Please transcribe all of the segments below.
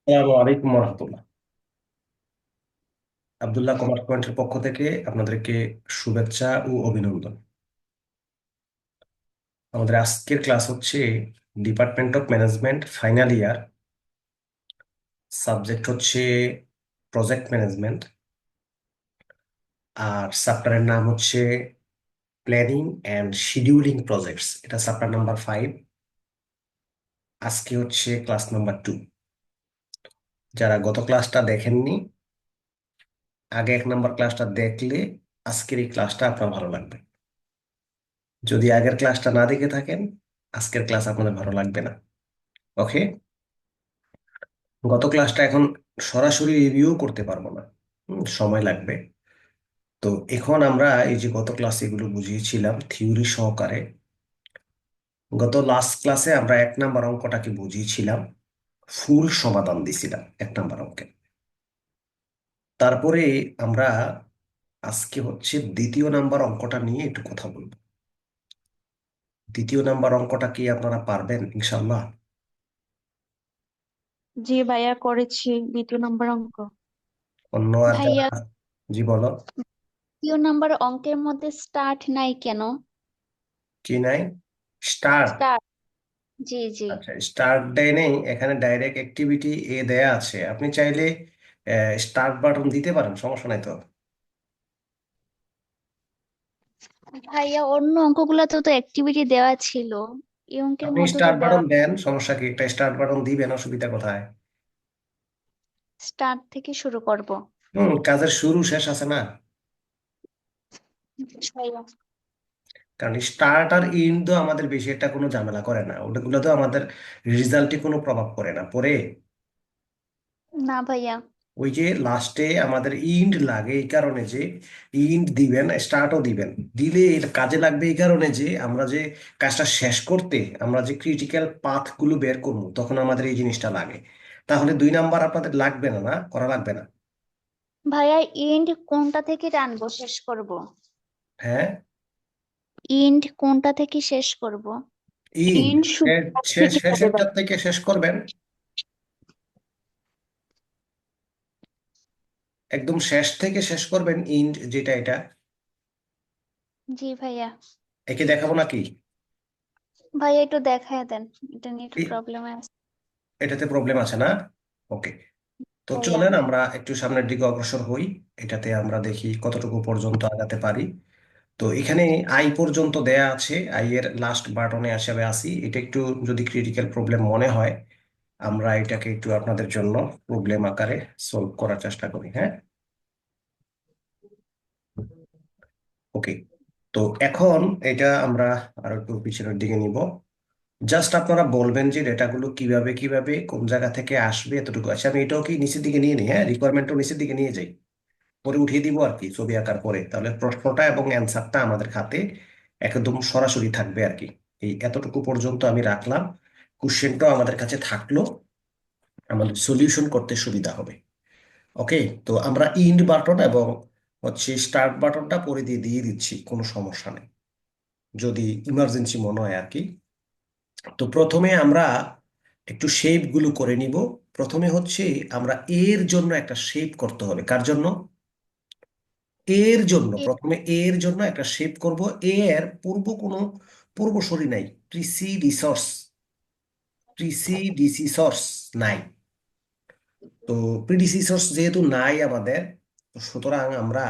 আসসালামু আলাইকুম রহমতুল্লাহ। আব্দুল্লাহ কমার্স পয়েন্টের পক্ষ থেকে আপনাদেরকে শুভেচ্ছা ও অভিনন্দন। আমাদের আজকের ক্লাস হচ্ছে department of management final year. Subject হচ্ছে প্রজেক্ট ম্যানেজমেন্ট, আর চ্যাপ্টারের নাম হচ্ছে প্ল্যানিং অ্যান্ড শিডিউলিং প্রজেক্টস। এটা চ্যাপ্টার নাম্বার 5। আজকে হচ্ছে ক্লাস নাম্বার 2। যারা গত ক্লাসটা দেখেননি, আগে 1 নম্বর ক্লাসটা দেখলে আজকের এই ক্লাসটা আপনার ভালো লাগবে। যদি আগের ক্লাসটা না দেখে থাকেন, আজকের ক্লাস আপনাদের ভালো লাগবে না। ওকে, গত ক্লাসটা এখন সরাসরি রিভিউ করতে পারবো না, সময় লাগবে। তো এখন আমরা এই যে গত ক্লাসে এগুলো বুঝিয়েছিলাম থিওরি সহকারে। গত লাস্ট ক্লাসে আমরা 1 নম্বর অঙ্কটাকে বুঝিয়েছিলাম, ফুল সমাধান দিছিলাম 1 নম্বর অঙ্কে। তারপরে আমরা আজকে হচ্ছে 2য় নম্বর অঙ্কটা নিয়ে একটু কথা বলবো। 2য় নম্বর অঙ্কটা কি আপনারা পারবেন ইনশাল্লাহ? জি ভাইয়া, করেছি 2 নম্বর অঙ্ক। অন্য আর যারা, ভাইয়া, জি বলো। 2 নম্বর অঙ্কের মধ্যে স্টার্ট নাই কেন? কি নাই? স্টার্ট? স্টার্ট, জি জি। আচ্ছা, স্টার্ট দেয় নেই, এখানে ডাইরেক্ট অ্যাক্টিভিটি দেয়া আছে। আপনি চাইলে স্টার্ট বাটন দিতে পারেন, সমস্যা নাই তো। ভাইয়া, অন্য অঙ্কগুলোতে তো অ্যাক্টিভিটি দেওয়া ছিল, এই অঙ্কের আপনি মধ্যে তো স্টার্ট দেওয়া। বাটন দেন, সমস্যা কি? একটা স্টার্ট বাটন দিবেন, অসুবিধা কোথায়? স্টার্ট থেকে শুরু করব। কাজের শুরু শেষ আছে না? ভাইয়া, কারণ স্টার্ট আর ইন্ড তো আমাদের বেশি একটা কোনো ঝামেলা করে না, ওটাগুলো তো আমাদের রিজাল্টে কোনো প্রভাব পড়ে না, পড়ে? না ভাইয়া। ওই যে লাস্টে আমাদের ইন্ড লাগে এই কারণে যে ইন্ড দিবেন, স্টার্টও দিবেন, দিলে এর কাজে লাগবে এই কারণে যে আমরা যে কাজটা শেষ করতে আমরা যে ক্রিটিক্যাল পাথ গুলো বের করবো, তখন আমাদের এই জিনিসটা লাগে। তাহলে 2 নাম্বার আপনাদের লাগবে না, না করা লাগবে না? ভাইয়া, এন্ড কোনটা থেকে টানবো, শেষ করব? হ্যাঁ, এন্ড কোনটা থেকে শেষ করব? ইন্ড এন্ড শুরু থেকে হবে শেষেরটা ভাইয়া। থেকে শেষ করবেন, একদম শেষ থেকে শেষ করবেন ইন্ড যেটা এটা। জি ভাইয়া। একে দেখাবো নাকি? ভাইয়া, একটু দেখায় দেন, এটা নিয়ে একটু এ- প্রবলেম আছে। এটাতে প্রবলেম আছে না? ওকে, তো ভাইয়া, চলেন আমরা একটু সামনের দিকে অগ্রসর হই। এটাতে আমরা দেখি কতটুকু পর্যন্ত আগাতে পারি। তো এখানে আই পর্যন্ত দেয়া আছে, আই এর লাস্ট বাটনে হিসেবে আসি। এটা একটু যদি ক্রিটিক্যাল প্রবলেম মনে হয়, আমরা এটাকে একটু আপনাদের জন্য প্রবলেম আকারে সলভ করার চেষ্টা করি। হ্যাঁ, ওকে। তো এখন এটা আমরা আরো একটু পিছনের দিকে নিব। জাস্ট আপনারা বলবেন যে ডেটাগুলো কিভাবে কিভাবে কোন জায়গা থেকে আসবে, এতটুকু। আচ্ছা, আমি এটাও কি নিচের দিকে নিয়ে নিই? হ্যাঁ, রিকোয়ারমেন্টও নিচের দিকে নিয়ে যাই, পরে উঠিয়ে দিব আর কি, ছবি আঁকার পরে। তাহলে প্রশ্নটা এবং অ্যান্সারটা আমাদের খাতে একদম সরাসরি থাকবে আর কি। এই এতটুকু পর্যন্ত আমি রাখলাম, কোশ্চেনটাও আমাদের কাছে থাকলো, আমাদের সলিউশন করতে সুবিধা হবে। ওকে, তো আমরা ইন্ড বাটন এবং হচ্ছে স্টার্ট বাটনটা পরে দিয়ে দিয়ে দিচ্ছি, কোনো সমস্যা নেই, যদি ইমার্জেন্সি মনে হয় আর কি। তো প্রথমে আমরা একটু শেপ গুলো করে নিব। প্রথমে হচ্ছে আমরা এর জন্য একটা শেপ করতে হবে। কার জন্য? এর জন্য। প্রথমে এর জন্য একটা শেপ করব। এর কোনো পূর্বসূরি নাই, প্রিসিডিসর্স, প্রিসিডিসিসর্স নাই। তো প্রিডিসিসর্স যেহেতু নাই আমাদের, তো সুতরাং আমরা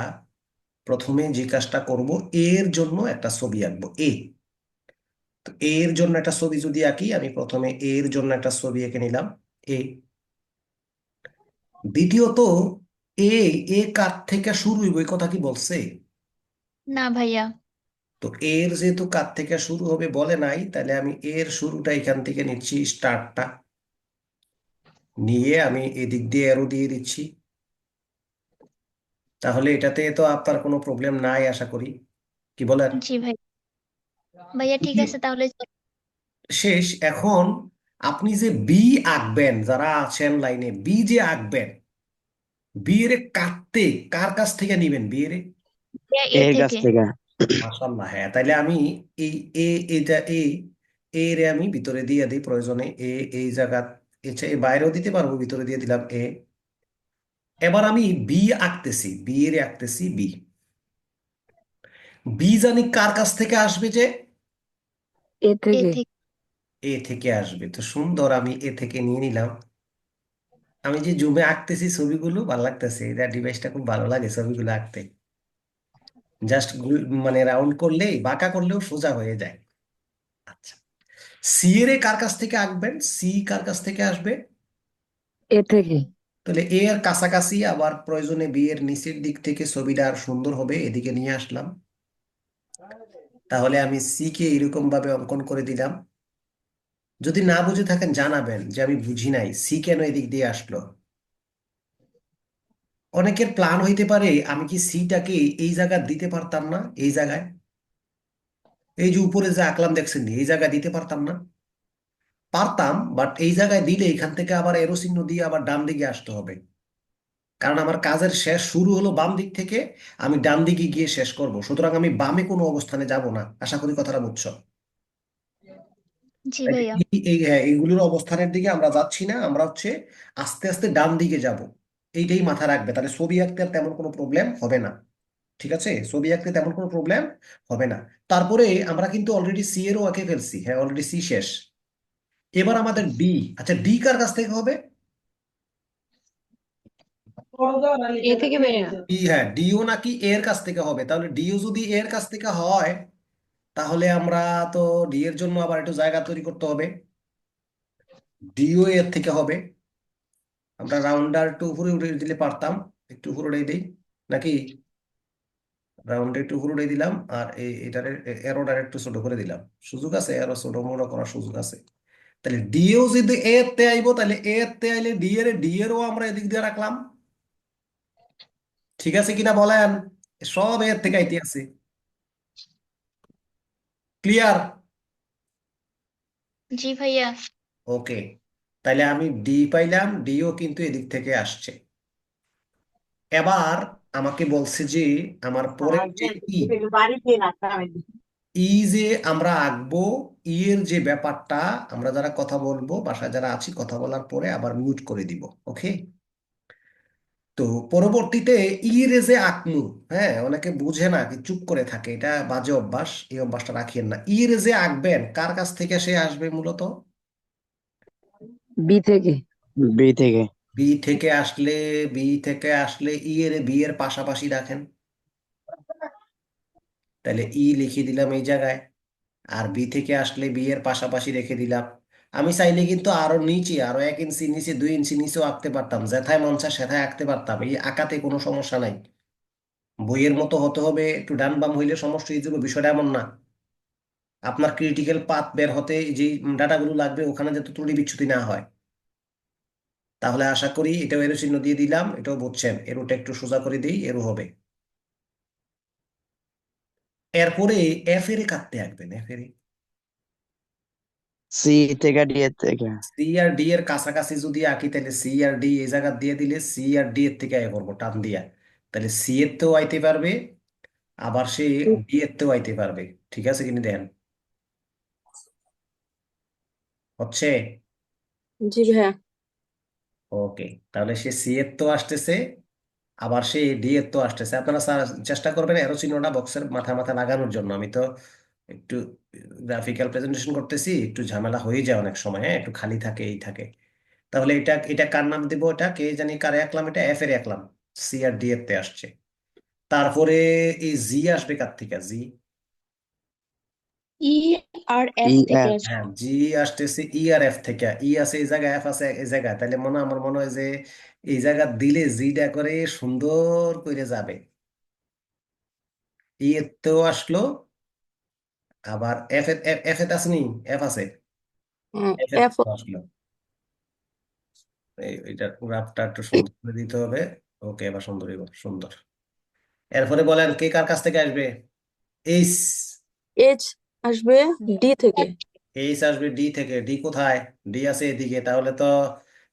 প্রথমে যে কাজটা করব, এর জন্য একটা ছবি আঁকবো। তো এর জন্য একটা ছবি যদি আঁকি, আমি প্রথমে এর জন্য একটা ছবি এঁকে নিলাম, এ। দ্বিতীয়ত, এ এ কার থেকে শুরু হইব এই কথা কি বলছে? না ভাইয়া। তো এর যেহেতু কার থেকে শুরু হবে বলে নাই, তাহলে আমি এর শুরুটা এখান থেকে নিচ্ছি, স্টার্টটা নিয়ে আমি এদিক দিয়ে অ্যারো দিয়ে দিচ্ছি। তাহলে এটাতে তো আপনার কোনো প্রবলেম নাই আশা করি, কি বলেন? জি ভাই। ভাইয়া ঠিক দ্বিতীয়- আছে তাহলে। শেষ। এখন আপনি যে বি আঁকবেন, যারা আছেন লাইনে, বি যে আঁকবেন, বি এর কাটতে কার কাছ থেকে নিবেন বি এর? ভাইয়া, এ এর কাছ থেকে। থেকে। মাশাআল্লাহ, হ্যাঁ। তাইলে আমি এই এটা এ রে আমি ভিতরে দিয়ে দিই প্রয়োজনে, এই জায়গা এর বাইরেও দিতে পারবো, ভিতরে দিয়ে দিলাম এ। এবার আমি বি আঁকতেছি, বি এর আঁকতেছি বি। বি জানি কার কাছ থেকে আসবে, যে এ এ থেকে। থেকে। এ থেকে আসবে। তো সুন্দর, আমি এ থেকে নিয়ে নিলাম। আমি যে জুমে আঁকতেছি ছবিগুলো, ভালো লাগতেছে, এটা ডিভাইসটা খুব ভালো লাগে ছবিগুলো আঁকতে। জাস্ট মানে রাউন্ড করলেই, বাঁকা করলেও সোজা হয়ে যায়। আচ্ছা, সি এর এ কার কাছ থেকে আঁকবেন, সি কার কাছ থেকে আসবে? এ থেকে। তাহলে এ এর কাছাকাছি, আবার প্রয়োজনে বি এর নিচের দিক থেকে ছবিটা আর সুন্দর হবে, এদিকে নিয়ে আসলাম। তাহলে আমি সি কে এরকম ভাবে অঙ্কন করে দিলাম। যদি না বুঝে থাকেন জানাবেন যে আমি বুঝি নাই, সি কেন এদিক দিয়ে আসলো। অনেকের প্ল্যান হইতে পারে আমি কি সিটাকে এই জায়গায় দিতে পারতাম না, এই জায়গায়, এই যে উপরে যে আঁকলাম দেখছেন, এই জায়গায় দিতে পারতাম না? পারতাম, বাট এই জায়গায় দিলে এখান থেকে আবার এরো চিহ্ন দিয়ে আবার ডান দিকে আসতে হবে। কারণ আমার কাজের শেষ শুরু হলো বাম দিক থেকে, আমি ডান দিকে গিয়ে শেষ করব, সুতরাং আমি বামে কোনো অবস্থানে যাব না। আশা করি কথাটা বুঝছো। জি তাহলে ভাইয়া। হ্যাঁ, এইগুলোর অবস্থানের দিকে আমরা যাচ্ছি না, আমরা হচ্ছে আস্তে আস্তে ডান দিকে যাব। এইটাই মাথা রাখবে, তাহলে ছবি আঁকতে আর তেমন কোনো প্রবলেম হবে না। ঠিক আছে, ছবি আঁকতে তেমন কোনো প্রবলেম হবে না। তারপরে আমরা কিন্তু অলরেডি সি এরও আঁকে ফেলছি, হ্যাঁ অলরেডি সি শেষ। এবার আমাদের ডি। আচ্ছা, ডি কার কাছ থেকে হবে? এ থেকে বেরিয়ে। ডি, হ্যাঁ ডিও নাকি এর কাছ থেকে হবে? তাহলে ডিও যদি এর কাছ থেকে হয়, তাহলে আমরা তো ডি এর জন্য আবার একটু জায়গা তৈরি করতে হবে। ডিও এর থেকে হবে। আমরা রাউন্ডার একটু উপরে উঠে দিলে পারতাম, একটু উপরে উঠে দিই নাকি? রাউন্ডে একটু উপরে উঠে দিলাম, আর এটার এরোটার একটু ছোট করে দিলাম। সুযোগ আছে, এরো ছোট বড় করার সুযোগ আছে। তাহলে ডিও যদি এ তে আইবো, তাহলে এ তে আইলে ডি এরও আমরা এদিক দিয়ে রাখলাম। ঠিক আছে কিনা বলেন? সব এর থেকে আইতে আছে। ক্লিয়ার? জি ভাইয়া। ওকে, তাহলে আমি ডি পাইলাম, ডিও কিন্তু এদিক থেকে আসছে। এবার আমাকে বলছে যে আমার পরের যে ই, ই যে আমরা আঁকবো, ই এর যে ব্যাপারটা, আমরা যারা কথা বলবো, বাসায় যারা আছি, কথা বলার পরে আবার মিউট করে দিব, ওকে? তো পরবর্তীতে ই রে যে আঁকমু, হ্যাঁ অনেকে বুঝে না, কি চুপ করে থাকে, এটা বাজে অভ্যাস, এই অভ্যাসটা রাখিয়েন না। ই রে যে আঁকবেন, কার কাছ থেকে সে আসবে মূলত? বি থেকে। বি থেকে। বি থেকে আসলে, বি থেকে আসলে ই এর, বি এর পাশাপাশি রাখেন। তাহলে ই লিখে দিলাম এই জায়গায়। আর বি থেকে আসলে বি এর পাশাপাশি রেখে দিলাম। আমি চাইলে কিন্তু আরো নিচে, আরো 1 ইঞ্চি নিচে, 2 ইঞ্চি নিচেও আঁকতে পারতাম, যেথায় মন চায় সেথায় আঁকতে পারতাম, এই আঁকাতে কোনো সমস্যা নাই। বইয়ের মতো হতে হবে, একটু ডান বাম হইলে সমস্যা হয়ে যাবে, বিষয়টা এমন না। আপনার ক্রিটিক্যাল পাথ বের হতে যে ডাটাগুলো লাগবে, ওখানে যাতে ত্রুটি বিচ্যুতি না হয়। তাহলে আশা করি এটাও এরো চিহ্ন দিয়ে দিলাম, এটাও বুঝছেন, এরোটা একটু সোজা করে দিই, এরো হবে। এরপরে এফ এর কাটতে আঁকবেন, এফ এর। সি থেকে ডি এর থেকে। সি আর ডি এর কাছাকাছি যদি আঁকি, তাহলে সি আর ডি এই জায়গা দিয়ে দিলে সি আর ডি এর থেকে আয় করবো টান দিয়া। তাহলে সি এর তেও আইতে পারবে, আবার সে ডি এর তেও আইতে পারবে। ঠিক আছে কিনা দেন, হচ্ছে? জি ভাইয়া। ওকে, তাহলে সে সি এর তো আসতেছে, আবার সে ডি এর তো আসতেছে। আপনারা চেষ্টা করবেন এরো চিহ্নটা বক্সের মাথা মাথা লাগানোর জন্য। আমি তো একটু গ্রাফিক্যাল প্রেজেন্টেশন করতেছি, একটু ঝামেলা হয়ে যায় অনেক সময়, হ্যাঁ একটু খালি থাকে, এই থাকে। তাহলে এটা এটা কার নাম দেবো? এটা কে জানি কারে আঁকলাম, এটা এফ এর আঁকলাম, সি আর ডি এর তে আসছে। তারপরে এই জি আসবে কার থেকে, জি? ই আর ই এফ থেকে এফ। আসবে। হ্যাঁ, জি আসতেছে ই আর এফ থেকে। ই আছে এই জায়গায়, এফ আছে এই জায়গায়, তাহলে আমার মনে হয় যে এই জায়গা দিলে জিটা করে সুন্দর করে যাবে। ই এর তেও আসলো, আবার এফ এ, এফ এ আসেনি, এফ আছে, এফ এর এফ। তেও আসলো। এটা গ্রাফটা একটু সুন্দর করে দিতে হবে। ওকে, এবার সুন্দর হইব, সুন্দর। এরপরে বলেন কে কার কাছ থেকে আসবে? এইচ। এইচ আসবে ডি থেকে। এইচ আসবে ডি থেকে। ডি কোথায়? ডি আছে এদিকে, তাহলে তো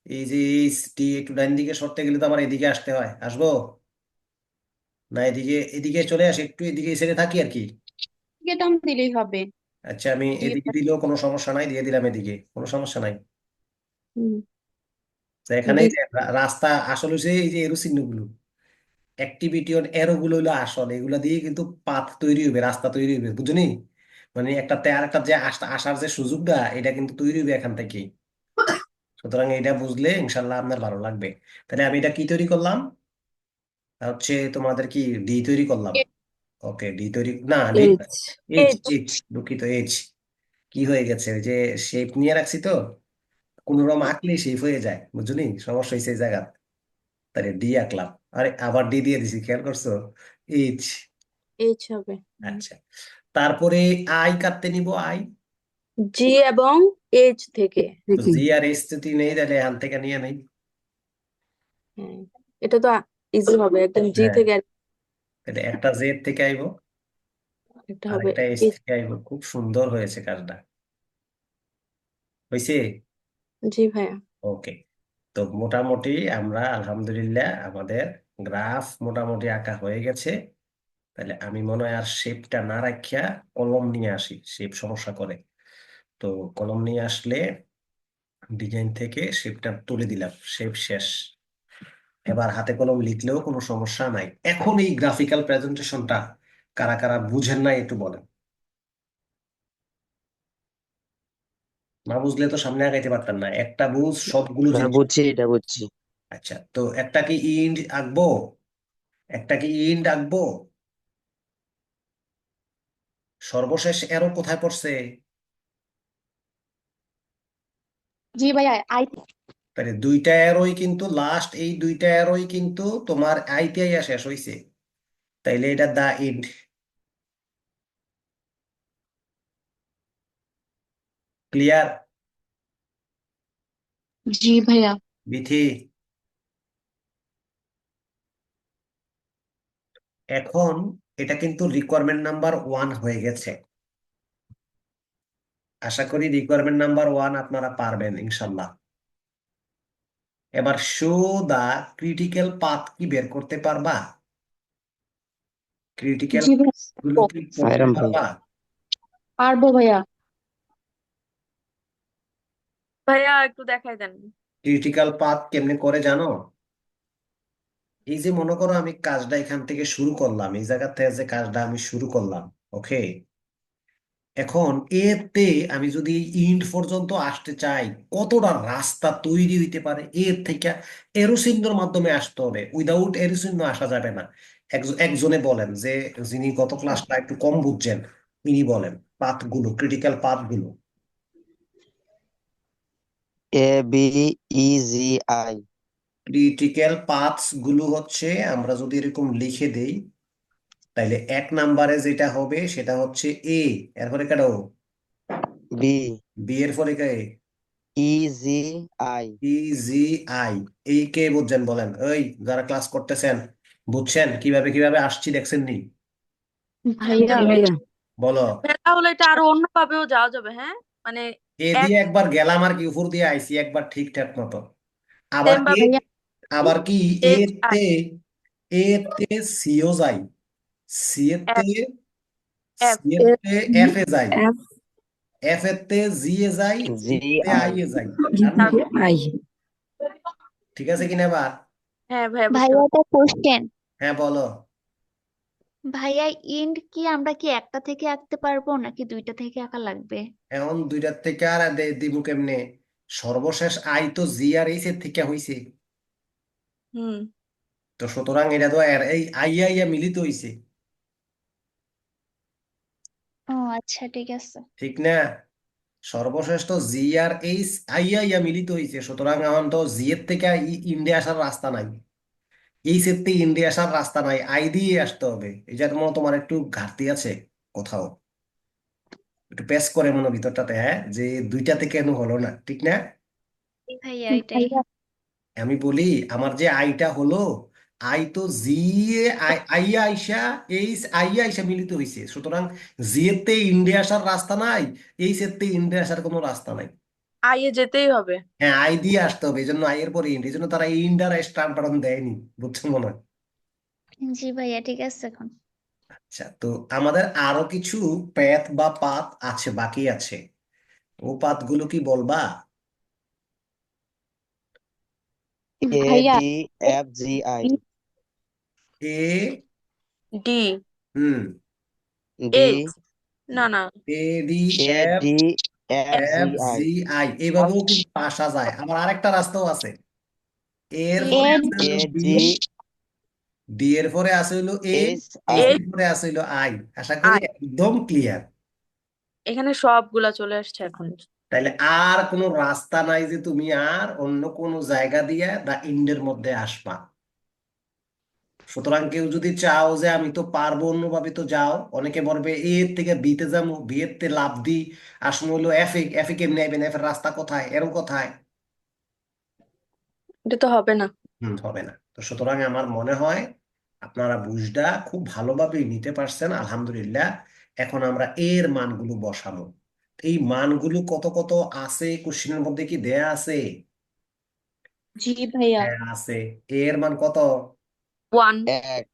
এই যে এইচ ডি একটু ডান দিকে সরতে গেলে তো আমার এদিকে আসতে হয়, আসবো না? এদিকে, এদিকে চলে আসি, একটু এদিকে ছেড়ে থাকি আর কি। কে দাম দিলেই হবে। আচ্ছা, আমি ডি। এদিকে দিলেও কোনো সমস্যা নাই, দিয়ে দিলাম এদিকে, কোনো সমস্যা নাই। হুম। তো এখানে ডি এই যে রাস্তা আসলে হচ্ছে এই যে এরো চিহ্নগুলো, অ্যাক্টিভিটি অন এরো গুলো হলো আসল, এগুলা দিয়ে কিন্তু পাথ তৈরি হবে, রাস্তা তৈরি হবে, বুঝলি? মানে একটা আর একটা যে আসার যে সুযোগটা, এটা কিন্তু তৈরি হবে এখান থেকে। সুতরাং এটা বুঝলে ইনশাল্লাহ আপনার ভালো লাগবে। তাহলে আমি এটা কি তৈরি করলাম? হচ্ছে তোমাদের কি ডি তৈরি করলাম। ওকে, ডি তৈরি না, D H H H H দুঃখিত, এইচ কি হয়ে গেছে, ওই যে শেপ নিয়ে রাখছি তো, কোন রকম আঁকলেই শেপ হয়ে যায়, বুঝলি? সমস্যা হয়েছে এই জায়গা। তাহলে ডি আঁকলাম, আরে আবার ডি দিয়ে দিছি, খেয়াল করছো? এইচ। এইচ হবে আচ্ছা, তারপরে আই কাটতে নিব, আই। জি এবং এইচ থেকে। তো জি আর এইচ যদি নেই তাহলে এখান থেকে নিয়ে নেই। হ্যাঁ, এটা তো ইজি হবে একদম জি হ্যাঁ, থেকে তাহলে একটা জেড থেকে আইবো, একটা আর হবে একটা এইচ এইচ। থেকে আইবো। খুব সুন্দর হয়েছে কাজটা, হয়েছে। জি ভাইয়া। ওকে, তো মোটামুটি আমরা আলহামদুলিল্লাহ আমাদের গ্রাফ মোটামুটি আঁকা হয়ে গেছে। তাহলে আমি মনে হয় আর শেপটা না রাখিয়া কলম নিয়ে আসি, শেপ সমস্যা করে। তো কলম নিয়ে আসলে ডিজাইন থেকে শেপটা তুলে দিলাম, শেপ শেষ। এবার হাতে কলম লিখলেও কোনো সমস্যা নাই। এখন এই গ্রাফিক্যাল প্রেজেন্টেশনটা কারা কারা বুঝেন না একটু বলেন। না বুঝলে তো সামনে আগাইতে পারতেন না, একটা বুঝ সবগুলো না জিনিস। বুঝছি, এটা বুঝছি। আচ্ছা, তো একটা কি ইন্ড আঁকবো, একটা কি ইন্ড আঁকবো। সর্বশেষ এরো কোথায় পড়ছে? জি ভাইয়া, আই। তাহলে দুইটা এরোই কিন্তু লাস্ট, এই দুইটা এরোই কিন্তু তোমার আইতে আইয়া শেষ হইছে। তাইলে এটা দা ইন্ড। ক্লিয়ার? জি ভাইয়া। বিথি, এখন এটা কিন্তু রিকোয়ারমেন্ট নাম্বার 1 হয়ে গেছে। আশা করি রিকোয়ারমেন্ট নাম্বার 1 আপনারা পারবেন ইনশাল্লাহ। এবার শো দা ক্রিটিক্যাল পাথ কি বের করতে পারবা? ক্রিটিক্যাল জি ভাইয়া, গুলো কি পড়তে পাইরাম ভাই। পারবা? পারবো ভাইয়া। ভাইয়া একটু দেখাই দেন। ক্রিটিক্যাল পাথ কেমনে করে জানো? এই যে মনে করো আমি কাজটা এখান থেকে শুরু করলাম, এই জায়গা থেকে যে কাজটা আমি শুরু করলাম, ওকে। এখন এতে আমি যদি ইন্ড পর্যন্ত আসতে চাই, কতটা রাস্তা তৈরি হইতে পারে এর থেকে। এরোচিহ্নের মাধ্যমে আসতে হবে, উইদাউট এরোচিহ্ন আসা যাবে না। একজনে বলেন, যে যিনি গত ক্লাসটা একটু কম বুঝছেন, তিনি বলেন পাথগুলো, ক্রিটিক্যাল পাথগুলো। A B E G I. Critical paths গুলো হচ্ছে, আমরা যদি এরকম লিখে দেই, তাইলে 1 নম্বরে যেটা হবে সেটা হচ্ছে এ, এরপরে কেন বি বি এর পরে কে, ই G I. E G I. এই কে বুঝছেন বলেন, ওই যারা ক্লাস করতেছেন, বুঝছেন কিভাবে কিভাবে আসছি, দেখছেন নি? ভাইয়া, ভাইয়া বলো। তাহলে এটা আরো অন্য ভাবেও যাওয়া যাবে, হ্যাঁ মানে এ এক দিয়ে একবার গেলাম আর কি, উপর দিয়ে আইছি একবার ঠিকঠাক মতো। আবার সেম কি, ভাবে ভাইয়া, আবার কি, এইচ এতে, আই এতে সিও যাই, সি এতে, এফ এফ সি এতে এফ এ যাই, এফ এফ এতে জি এ যাই, জি জি এতে আই আই। এ যাই। জাননি? আই। ঠিক আছে কিনা এবার? হ্যাঁ ভাইয়া বুঝতে ভাইয়া, পারছি। একটা কোশ্চেন। হ্যাঁ বলো। ভাইয়া, ইন্ড কি আমরা কি একটা থেকে আঁকতে পারবো নাকি দুইটা থেকে আঁকা লাগবে? এখন দুইটার থেকে আর দিব কেমনে? সর্বশেষ আই তো জি আর এইচ এর থেকে হইছে। হুম। তো সুতরাং এটা তো এই আই আই মিলিত হইছে, ও আচ্ছা, ঠিক আছে। ঠিক না? সর্বশেষ তো জি আর এইচ আই আই মিলিত হইছে, সুতরাং এখন তো জি এর থেকে ইন্ডিয়া আসার রাস্তা নাই, এইচ এর থেকে ইন্ডিয়া আসার রাস্তা নাই, আই দিয়ে আসতে হবে। এটা তোমার একটু ঘাটতি আছে কোথাও, একটু পেস করে মনে ভিতরটাতে, হ্যাঁ, যে দুইটাতে কেন হলো না, ঠিক না? জি ভাইয়া, এটাই। আমি বলি, আমার যে আইটা হলো, আই তো জি এ আইয়া আইসা, এইচ আইয়া আইসা মিলিত হইছে, সুতরাং জি এর তে ইন্ডিয়া আসার রাস্তা নাই, এইচ এর তে ইন্ডিয়া আসার কোনো রাস্তা নাই। আই এ যেতেই হবে। হ্যাঁ, আই দিয়ে আসতে হবে, এই জন্য আই এর পরে ইন্ড, এই জন্য তারা ইন্ডার স্টাম্প টাম্প দেয়নি, বুঝছো মনে হয়? জি ভাইয়া, ঠিক আছে এখন। আচ্ছা, তো আমাদের আরো কিছু প্যাথ বা পাথ আছে, বাকি আছে। ও পাথ গুলো কি বলবা? A ভাইয়া D F G I A D hmm D H না না A D A F D F G F I G I এইভাবেও কিন্তু আসা যায়। আবার আরেকটা রাস্তাও আছে। এর এ পরে আছে হলো A বি, G ডি এর পরে আছে হলো এ, S এইচ I এর পরে আছে হলো আই। আশা করি আই একদম ক্লিয়ার। এখানে সবগুলা চলে আসছে এখন। তাইলে আর কোনো রাস্তা নাই যে তুমি আর অন্য কোনো জায়গা দিয়ে দা ইন্ডের মধ্যে আসবা। সুতরাং কেউ যদি চাও যে আমি তো পারবো অন্যভাবে, তো যাও। অনেকে বলবে এ এর থেকে বিতে যাবো, বি এর তে লাভ দি আসমো হলো এফ এ। এফ এ কেমনে আইবেন? এফ এর রাস্তা কোথায়? এরও কোথায়? এটা তো হবে না। হবে না। তো সুতরাং আমার মনে হয় আপনারা বুঝটা খুব ভালোভাবেই নিতে পারছেন, আলহামদুলিল্লাহ। এখন আমরা এর মানগুলো বসাবো। এই মানগুলো কত কত আছে কোশ্চেনের মধ্যে কি দেয়া আছে? জি ভাইয়া। হ্যাঁ আছে। এর মান কত? 1 এক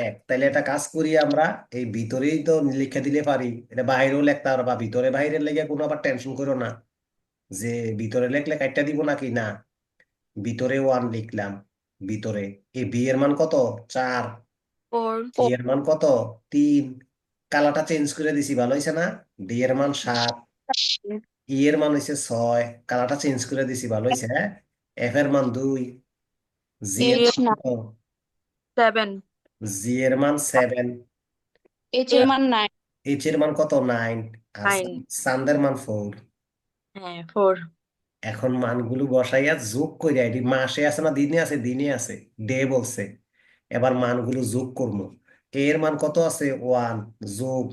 এক। তাহলে একটা কাজ করি আমরা, এই ভিতরেই তো লিখে দিলে পারি। এটা বাইরেও লিখতে পারবা, ভিতরে বাইরের লেগে কোনো আবার টেনশন করো না যে ভিতরে লিখলে কাইটা দিব নাকি। না, ভিতরে ওয়ান লিখলাম। ভিতরে এই বি এর মান কত? 4। 4 সি এর মান কত? 3। কালারটা চেঞ্জ করে দিছি, ভালো হয়েছে না? ডি এর মান 7। ই এর মান হয়েছে 6, কালারটা চেঞ্জ করে দিছি, ভালো হয়েছে। হ্যাঁ, এফ এর মান 2। জি এর এইচ মান না, কত? 7 জি এর মান 7। এইচ এর মান 9। এইচ এর মান কত? 9। আর 9 সানদের মান 4। হ্যাঁ 4 এখন মানগুলো বসাইয়া যোগ করে, এটি মাসে আছে না দিনে আছে? দিনে আছে, ডে বলছে। এবার মানগুলো যোগ করবো। এ এর মান কত আছে? 1 যোগ,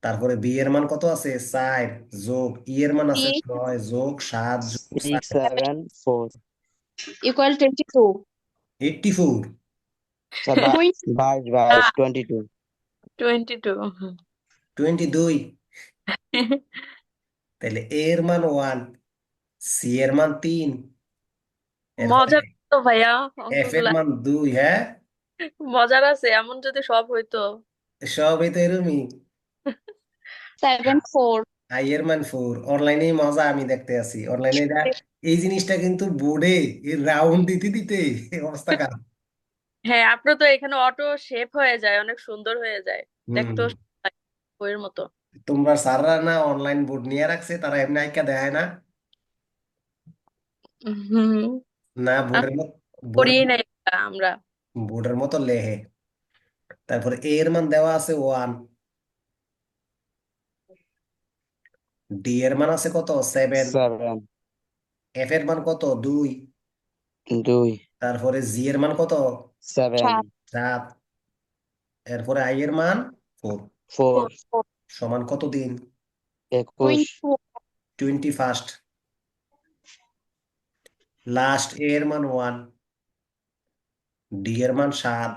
তারপরে বি এর মান কত আছে? 4 যোগ, ই এর মান আছে 6 যোগ 7 যোগ 6 7 4 ইকুয়াল 22। 84। আচ্ছা 22 22 22 22। তাহলে এ এর মান 1, সি এর মান 3, এরপরে মজার তো ভাইয়া এফ এর অঙ্কগুলা মান 2। হ্যাঁ, মজার আছে, এমন যদি সব হইতো। সবই তো এরমই। 7 4। আই এর মান 4। অনলাইনে মজা আমি দেখতে আছি, অনলাইনে এই জিনিসটা কিন্তু বোর্ডে রাউন্ড দিতে দিতে অবস্থা খারাপ। হ্যাঁ আপনার তো এখানে অটো শেপ হয়ে যায়, অনেক সুন্দর হয়ে যায়, হম, দেখতেও সুন্দর লাগে, বইয়ের মতো। তোমরা স্যাররা না অনলাইন বোর্ড নিয়ে রাখছে, তারা এমনি আইকা দেয় না? হুম না, আমি বোর্ডের মতো, করি বোর্ডের নাই আমরা। বোর্ডের মতো লেহে। তারপরে এ এর মান দেওয়া আছে 1, ডি এর মান আছে কত? 7, 7 এফ এর মান কত? 2, 2 তারপরে জি এর মান কত? 7 7 7, এরপরে আই এর মান 4। 4 সমান কত দিন? 21 24। 21st। লাস্ট এ এর মান 1, ডি এর মান 7,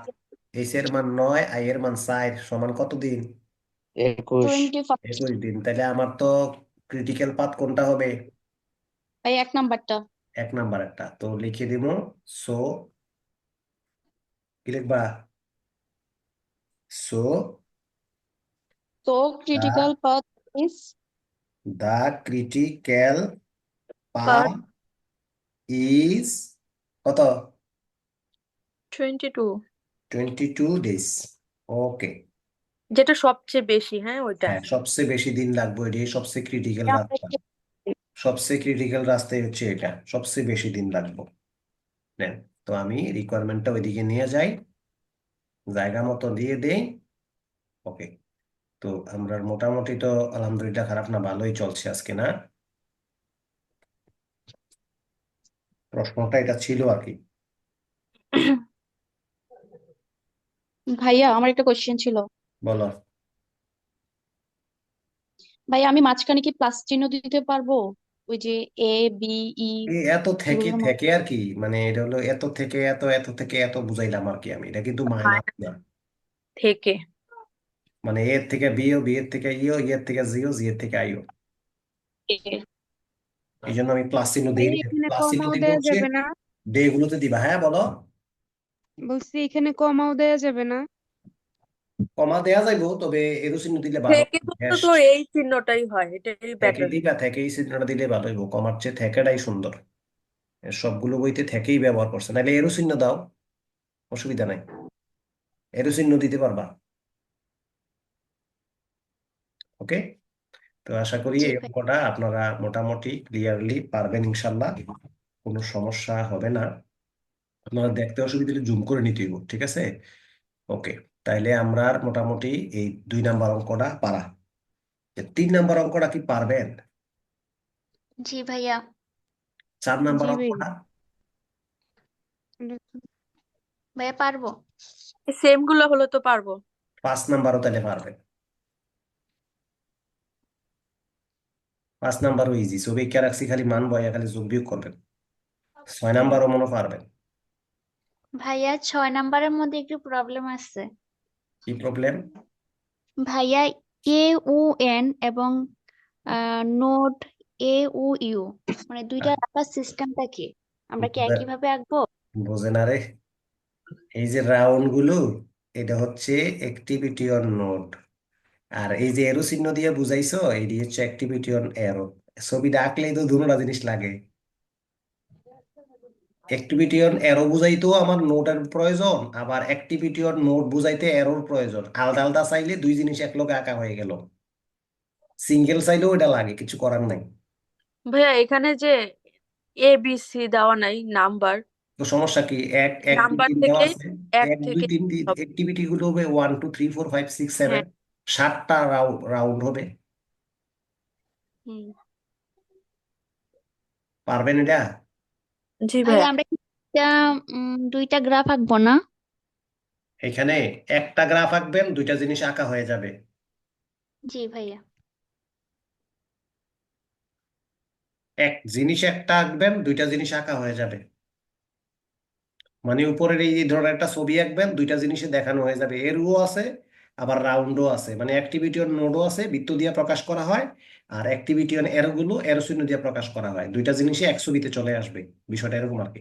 এইচ এর মান 9, আই এর মান 4, সমান কত দিন? 21 25। 21 দিন। তাহলে আমার তো ক্রিটিক্যাল পাথ কোনটা হবে? ভাই 1 নাম্বারটা। 1 নাম্বার একটা তো লিখে দিব। সো কি লিখবা? সো তো critical path is the critical per path is কত? 22 22 days। ওকে। যেটা সবচেয়ে বেশি, হ্যাঁ ওইটা। হ্যাঁ, সবচেয়ে বেশি দিন লাগবে, এটাই সবচেয়ে ক্রিটিক্যাল রাস্তা। সবচেয়ে ক্রিটিক্যাল রাস্তাই হচ্ছে এটা, সবচেয়ে বেশি দিন লাগবে। নেন, তো আমি রিকোয়ারমেন্টটা ওইদিকে নিয়ে যাই, জায়গা মতো দিয়ে দেই। ওকে। তো আমরা মোটামুটি তো আলহামদুলিল্লাহ খারাপ না, ভালোই চলছে আজকে না? প্রশ্নটা এটা ছিল আর কি। ভাইয়া আমার একটা কোশ্চেন ছিল। বলো। ভাইয়া আমি মাঝখানে কি প্লাস চিহ্ন দিতে পারবো? ওই যে এ বি ই এই এত থেকে এগুলোর মধ্যে। থেকে আর কি, মানে এটা হলো এত থেকে এত, এত থেকে এত বুঝাইলাম আর কি আমি। এটা কিন্তু মাইনাস না। থেকে মানে এর থেকে বিও, বি এর থেকে ইও, ই এর থেকে জিও, জি এর থেকে আইও। এই জন্য আমি প্লাস চিহ্ন দিই। ভাইয়া এখানে প্লাস চিহ্ন কমাও দিব দেয়া হচ্ছে যাবে না? ডে গুলোতে দিবা। হ্যাঁ বলো। বলছি এখানে কমাও দেয়া যাবে না? কমা দেয়া যাইবো, তবে এরো চিহ্ন দিলে ভালো। থেকে বলতে হ্যাঁ, তো এই চিহ্নটাই হয়, এটাই থেকে বেটার। দিবা, থেকে এই চিহ্নটা দিলে ভালো হইব। কমার চেয়ে থেকেটাই সুন্দর। সবগুলো বইতে থেকেই ব্যবহার করছে, নাহলে এরো চিহ্ন দাও, অসুবিধা নাই, এরো চিহ্ন দিতে পারবা। ওকে, তো আশা করি জি এই ভাই। অঙ্কটা আপনারা মোটামুটি ক্লিয়ারলি পারবেন ইনশাল্লাহ, কোনো সমস্যা হবে না। আপনারা দেখতে অসুবিধা হলে জুম করে নিতে হইব, ঠিক আছে? ওকে, তাইলে আমরা আর মোটামুটি এই 2 নাম্বার অঙ্কটা পারা। 3 নাম্বার অঙ্কটা কি পারবেন? জি ভাইয়া। 4 নাম্বার জি ভাই। অঙ্কটা? ভাইয়া পারবো। সেম গুলো হলে তো পারবো। 5 নাম্বারও তাহলে পারবেন। 5 নাম্বারও ইজি, ছবি কে রাখছি খালি মান বয়া খালি যোগ বিয়োগ করবেন। 6 নাম্বারও মনে পারবেন। ভাইয়া 6 নাম্বারের মধ্যে একটু প্রবলেম আছে। কি প্রবলেম? ভাইয়া এ উ এন এবং নোট এ উ ইউ, মানে দুইটা আঁকার সিস্টেমটা কি? আমরা কি একইভাবে আঁকবো? বোঝে না রে, এই যে রাউন্ড গুলো, এটা হচ্ছে অ্যাক্টিভিটি অন নোড, আর এই যে এরো চিহ্ন দিয়ে বুঝাইছো এটি হচ্ছে অ্যাক্টিভিটি অন এরো। ছবিটা আঁকলেই তো দুটোটা জিনিস লাগে। অ্যাক্টিভিটি অন এরো বুঝাইতেও আমার নোটের প্রয়োজন, আবার অ্যাক্টিভিটি অন নোট বুঝাইতে এরোর প্রয়োজন। আলাদা আলাদা চাইলে দুই জিনিস একলগে আঁকা হয়ে গেল, সিঙ্গেল চাইলেও এটা লাগে, কিছু করার নাই। ভাইয়া এখানে যে ABC দেওয়া নাই নাম্বার, তো সমস্যা কি? এক এক দুই নাম্বার তিন দেওয়া থেকে আছে। এক এক দুই থেকে তিন হবে। অ্যাক্টিভিটি গুলো হবে 1 2 3 4 5 6 7, হ্যাঁ। 7টা রাউন্ড হবে। হুম। পারবেন এটা? জি ভাইয়া ভাইয়া। আমরা কি দুইটা গ্রাফ আঁকবো না? এখানে একটা গ্রাফ আঁকবেন, দুইটা জিনিস আঁকা হয়ে যাবে। জি ভাইয়া। এক জিনিস একটা আঁকবেন, দুইটা জিনিস আঁকা হয়ে যাবে। মানে উপরের এই ধরনের একটা ছবি আঁকবেন, দুইটা জিনিসে দেখানো হয়ে যাবে, এরও আছে আবার রাউন্ডও আছে, মানে অ্যাক্টিভিটি অন নোডও আছে, বৃত্ত দিয়ে প্রকাশ করা হয়, আর অ্যাক্টিভিটি অন এরো গুলো এরো চিহ্ন দিয়ে প্রকাশ করা হয়, দুইটা জিনিসই এক ছবিতে চলে আসবে। বিষয়টা এরকম আর কি।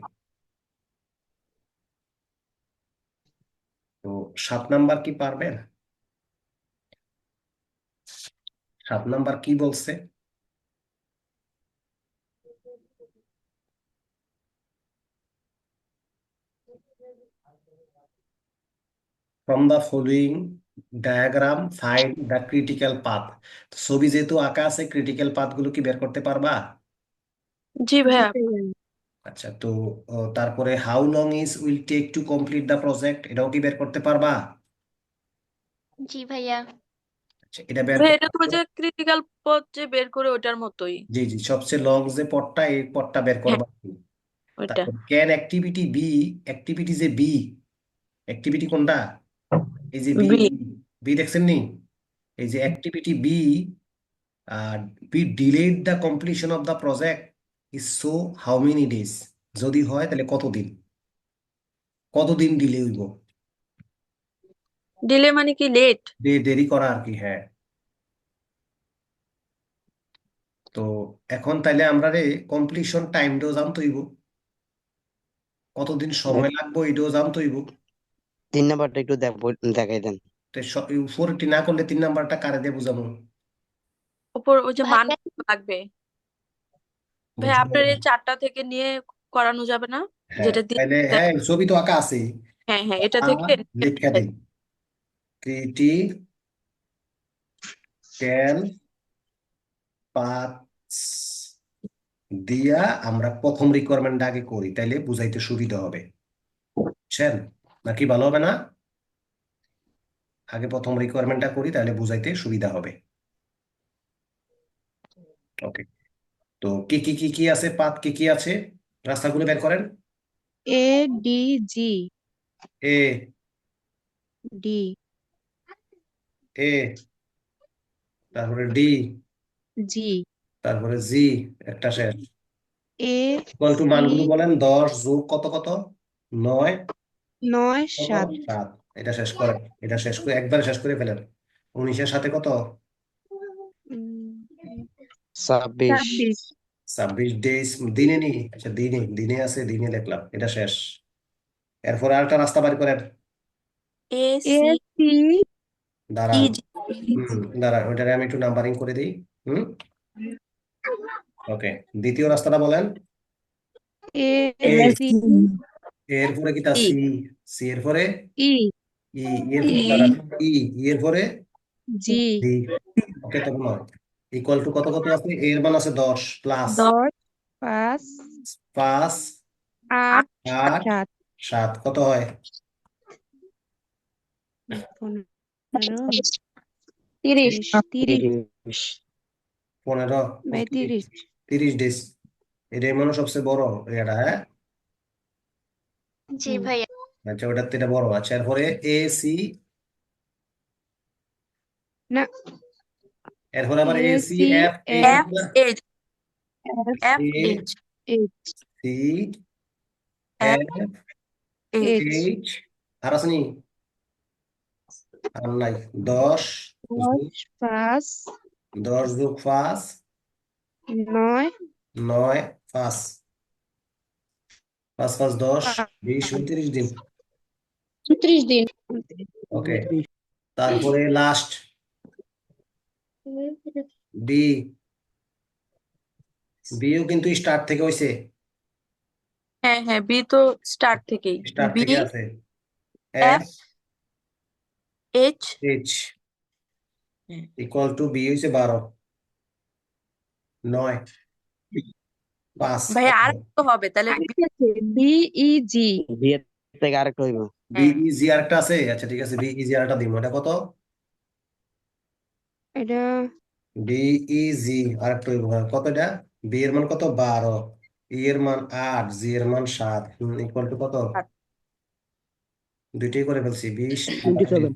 তো 7 নাম্বার কি পারবেন? 7 নাম্বার কি বলছে? From the following diagram find the critical path. ছবি যেহেতু আঁকা আছে, ক্রিটিক্যাল পাথ গুলো কি বের করতে পারবা? জি জি ভাইয়া। ভাইয়া। আচ্ছা, তো তারপরে how long is will take to complete the project, এটাও কি বের করতে পারবা? জি ভাইয়া। আচ্ছা, এটা বের ভাইয়া করতে এটা তো ওই যে ক্রিটিক্যাল পথ যে বের করে ওটার মতোই। জি জি, সবচেয়ে লং যে পথটা, এই পথটা বের হ্যাঁ, করবা। ওইটা। তারপর ক্যান অ্যাক্টিভিটি বি, অ্যাক্টিভিটি যে বি, অ্যাক্টিভিটি কোনটা? এই যে বি, বি। বি দেখছেন নি? এই যে activity B, B delayed the completion of the project is so how many days, যদি হয় তাহলে কতদিন, কতদিন ডিলে হইব? ডিলে মানে কি লেট? দেরি করা আর কি, হ্যাঁ। তো এখন তাইলে আমরা রে কমপ্লিশন টাইমটাও জানতে হইব, কতদিন সময় লাগবে এটাও জানতে হইব। 3 নাম্বারটা একটু দেখাই দেন। তো উপরেরটি না করলে 3 নাম্বারটা কারে দিয়ে বুঝাবো? উপর ওই যে মান ভাইয়া লাগবে। ভাই বুঝতে আপনার পারবেন? এই 4টা থেকে নিয়ে করানো যাবে না? হ্যাঁ যেটা দিয়ে তাইলে, হ্যাঁ ছবি তো আঁকা আছে, হ্যাঁ হ্যাঁ এটা থেকে লেখা দিন ক্রিটিক্যাল পাথস দিয়া আমরা প্রথম রিকোয়ারমেন্ট আগে করি, তাইলে বুঝাইতে সুবিধা হবে, বুঝছেন? নাকি ভালো হবে না? আগে প্রথম রিকোয়ারমেন্টটা করি, তাহলে বুঝাইতে সুবিধা হবে। ওকে, তো কি আছে, পাত কি আছে, রাস্তাগুলো বের করেন। A D G. A, D. এ, তারপরে ডি, জি। তারপরে জি, একটা শেষ। এ ইকুয়াল টু সি। মানগুলো বলেন, 10 যোগ কত কত, 9 9 কত, 7। 7। এটা শেষ করেন, এটা শেষ করে একবার শেষ করে ফেলেন। 19-এর সাথে কত? 26। 26। 26 ডেজ, দিনে নি, আচ্ছা দিনে, দিনে আছে, দিনে লিখলাম, এটা শেষ। এরপর আরেকটা রাস্তা বাড়ি করেন। এ এ সি সি দাঁড়ান, ই জি। দাঁড়ান, ওইটারে আমি একটু নাম্বারিং করে দিই। হুম, ওকে, দ্বিতীয় রাস্তাটা বলেন। এ এ সি এর পরে কি তা ই সি, সি এর পরে ই ই, এর পরে ই দাঁড়ান ই, এর পরে জি ডি। ওকে, তখন ইকুয়াল টু কত কত আছে, এর মান আছে 10 প্লাস 10 5 5 8 8 7 7 কত হয়? 15 30 30 30 15 বাই 30 30 ডেজ। এটাই মনে হয় সবচেয়ে বড় এটা, হ্যাঁ। জি হুম। ভাইয়া। আচ্ছা, ওটার থেকে বড়। আচ্ছা, এরপরে এ সি, না এরপরে আবার A A C C F H, F F H F A H H C F F H H H, আর আছে নি? আর নাই। 10 10 5 যোগ 5 9 9 5 5 5 10 20 29 দিন। 30 দিন। ওকে, তারপরে লাস্ট বি, বিও কিন্তু স্টার্ট থেকে হইছে, হ্যাঁ হ্যাঁ বি তো স্টার্ট থেকেই স্টার্ট বি থেকে আছে। F F H H equal to B হইছে 12 9 5 ভাইয়া আর কত হবে তাহলে বি আরেকটা আছে বি ই জি বিয়ের থেকে আরেকটা হইব। বি হ্যাঁ ইজি আরেকটা আছে। আচ্ছা ঠিক আছে, বি ইজি আরেকটা দিব। এটা কত? এটা বি ইজি আরেকটা হইব, হ্যাঁ, কত এটা? বি এর মান কত? 12, ই এর মান 8, জি এর মান 7, ইকুয়াল টু কত? সাত। দুইটাই করে ফেলছি, 20 27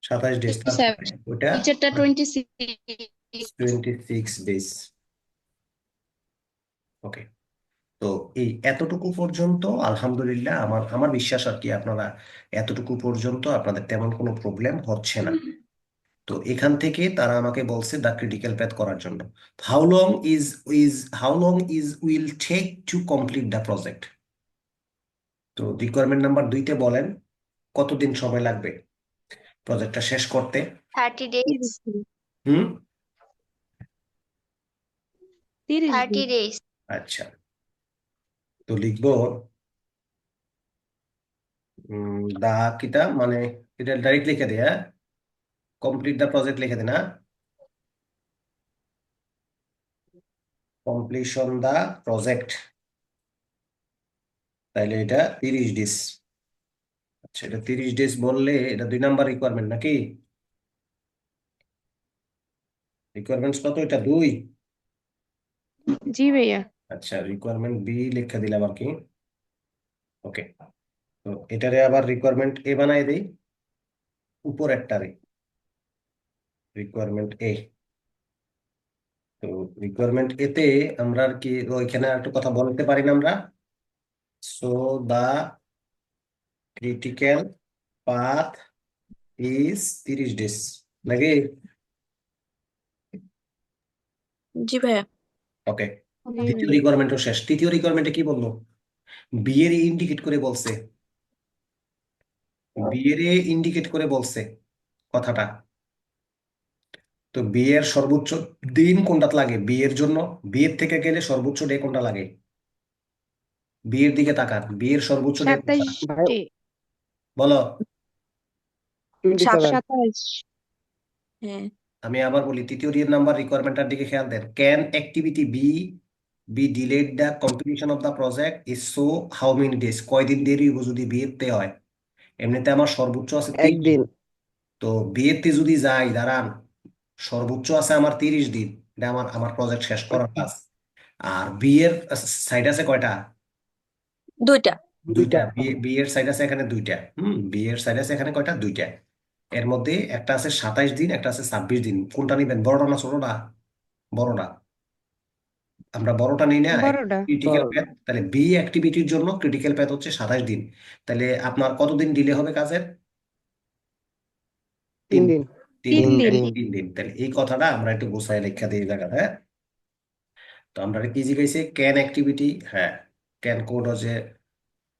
27 ডেজ। তারপরে ওটা নিচেরটা 26। 26 ডেজ। ওকে, তো এই এতটুকু পর্যন্ত আলহামদুলিল্লাহ আমার আমার বিশ্বাস আর কি, আপনারা এতটুকু পর্যন্ত আপনাদের তেমন কোনো প্রবলেম হচ্ছে না। তো এখান থেকে তারা আমাকে বলছে দ্য ক্রিটিক্যাল প্যাথ করার জন্য। How long is how long is will take to complete the project. তো রিকোয়ারমেন্ট নাম্বার 2-তে বলেন কতদিন সময় লাগবে প্রজেক্টটা শেষ করতে। 30 days। 30 দিন হুম 30 30 দিন days। আচ্ছা, তো লিখবো দা কিটা মানে এটা ডাইরেক্ট লিখে দেয়, হ্যাঁ, কমপ্লিট দ্য প্রজেক্ট লিখে দেয় না, কমপ্লিশন দ্য প্রজেক্ট, তাইলে এটা 30 ডেজ। আচ্ছা, এটা 30 ডেজ বললে এটা 2 নাম্বার রিকোয়ারমেন্ট নাকি? রিকোয়ারমেন্টস কত এটা? 2। জি ভাইয়া আচ্ছা, রিকোয়ারমেন্ট বি লিখে দিলাম আর কি। ওকে, তো এটারে আবার রিকোয়ারমেন্ট এ বানাই দেই, উপর একটারে রিকোয়ারমেন্ট এ। তো রিকোয়ারমেন্ট এতে আমরা আর কি ওইখানে আর একটু কথা বলতে পারি না আমরা। So the critical path is 30 days নাকি? জি ভাইয়া ওকে, জি দ্বিতীয় ভাইয়া রিকোয়ারমেন্টও শেষ। তৃতীয় রিকোয়ারমেন্টে কি বললো? বিয়ের ইন্ডিকেট করে বলছে, বিয়ের ইন্ডিকেট করে বলছে কথাটা। তো বিয়ের সর্বোচ্চ দিন কোনটা লাগে বিয়ের জন্য? বিয়ের থেকে গেলে সর্বোচ্চ ডে কোনটা লাগে? বিয়ের দিকে তাকান, বিয়ের সর্বোচ্চ ডে কোনটা? 27 ভাই ডে বলো। 27 27 হ্যাঁ আমি আবার বলি, তৃতীয় ডি এর নাম্বার রিকোয়ারমেন্টটার দিকে খেয়াল দেন। Can activity B B delayed the completion of the project is so how many days, কয়দিন দেরি হইব যদি বিয়েতে হয়? এমনিতে আমার সর্বোচ্চ আছে 30 দিন। একদিন তো বিয়েতে যদি যাই, দাঁড়ান, সর্বোচ্চ আছে আমার 30 দিন, এটা আমার আমার প্রজেক্ট শেষ করার কাজ। আর বিয়ের সাইড আছে কয়টা? দুইটা দুইটা। দুইটা বিয়ের সাইড আছে এখানে দুইটা। বিয়ের সাইড আছে এখানে কয়টা? দুইটা। এর মধ্যে একটা আছে 27 দিন, একটা আছে 26 দিন। কোনটা নিবেন, বড়টা না ছোটটা? বড়টা। আমরা বড়টা নিই না, বড়টা ক্রিটিক্যাল বড় প্যাথ। তাহলে বি অ্যাক্টিভিটির জন্য ক্রিটিক্যাল প্যাথ হচ্ছে 27 দিন। তাহলে আপনার কতদিন ডিলে হবে কাজের? 3 তিন দিন তিন 3 দিন 3 দিন দিন 3 দিন। তাহলে এই কথাটা আমরা একটু গোছায় লেখা দিই জায়গাটা, হ্যাঁ। তো আমরা কি জিজ্ঞাসা, ক্যান অ্যাক্টিভিটি, হ্যাঁ, ক্যান কোড হচ্ছে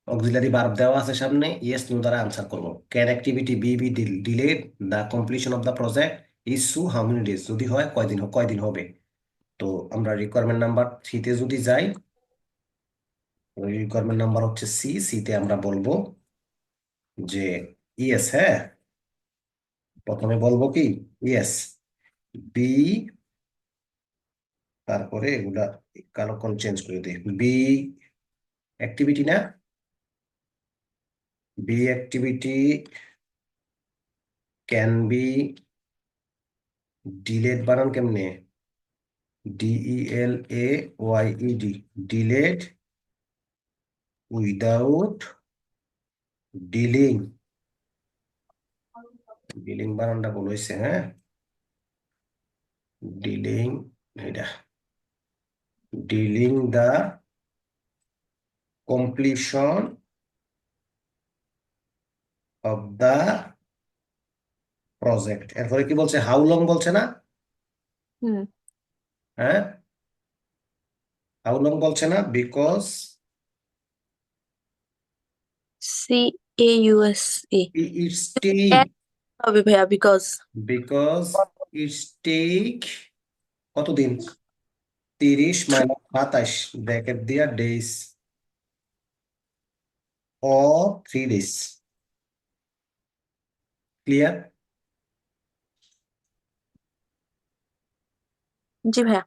অক্সিলারি ভার্ব দেওয়া আছে সামনে, ইয়েস নো দ্বারা আনসার করবো। Can activity B B delayed the completion of the project is so how many days, যদি হয় কয়দিন কয়দিন হবে? তো আমরা রিকোয়ারমেন্ট নাম্বার 3-তে যদি যাই, রিকোয়ারমেন্ট নাম্বার হচ্ছে সিতে আমরা বলবো যে ইয়েস, হ্যাঁ, প্রথমে বলবো কি ইয়েস, বি, তারপরে এগুলা কালো কোন চেঞ্জ করে দিই, বি অ্যাক্টিভিটি না, B activity can be delete বানান কেমনে, DELAYED, delete without dealing, dealing বানানটা ভুল হয়েছে, হ্যাঁ, ডিলিং, এটা dealing the completion of the project. এরপরে কি বলছে, হাউ লং বলছে না, হুম হ্যাঁ, হাউ লং বলছে না, বিকজ CAUSE ইটস টেক, হবে ভাইয়া বিকজ বিকজ ইটস টেক কতদিন, 30 মাইনাস 27 ব্র্যাকেট দিয়া ডেইজ or 3 days, ক্লিয়ার? জি ভাইয়া।